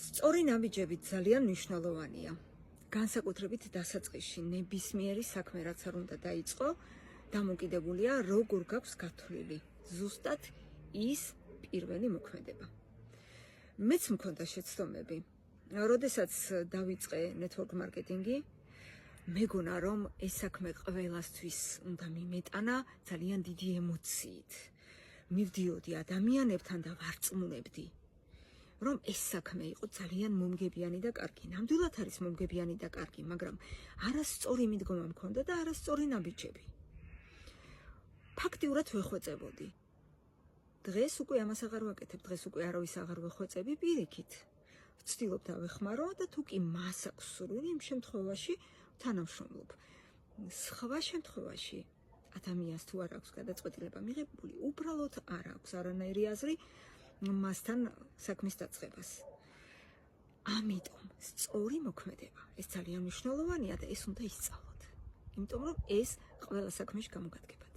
სწორი ნაბიჯები ძალიან მნიშვნელოვანია. განსაკუთრებით დასაწყისში ნებისმიერი საქმე რაც არ უნდა დაიწყო, დამოკიდებულია როგორ გაქვს გათვლილი ზუსტად ის პირველი მოქმედება. მეც მქონდა შეცდომები. როდესაც დავიწყე network marketing-ი, მეგონა რომ ეს საქმე ყველასთვის უნდა მიმეტანა ძალიან დიდი ემოციით. მივდიოდი ადამიანებთან და ვარწმუნებდი, რომ ეს საქმე იყო ძალიან მომგებიანი და კარგი. ნამდვილად არის მომგებიანი და კარგი, მაგრამ არასწორი მიდგომა მქონდა და არასწორი ნაბიჯები. ფაქტიურად ვეხვეწებოდი. დღეს უკვე ამას აღარ ვაკეთებ, დღეს უკვე არავის აღარ ვეხვეწები პირიქით. ვცდილობ დავეხმარო და თუ კი მას აქვს სურვილი, იმ შემთხვევაში თანამშრომლობ. სხვა შემთხვევაში ადამიანს თუ არ აქვს გადაწყვეტილება მიღებული, უბრალოდ არ აქვს არანაირი აზრი მასთან საქმის დაწყებას. ამიტომ სწორი მოქმედება ეს ძალიან მნიშვნელოვანია და ეს უნდა ისწავლოთ. იმიტომ რომ ეს ყველა საქმეში გამოგადგება.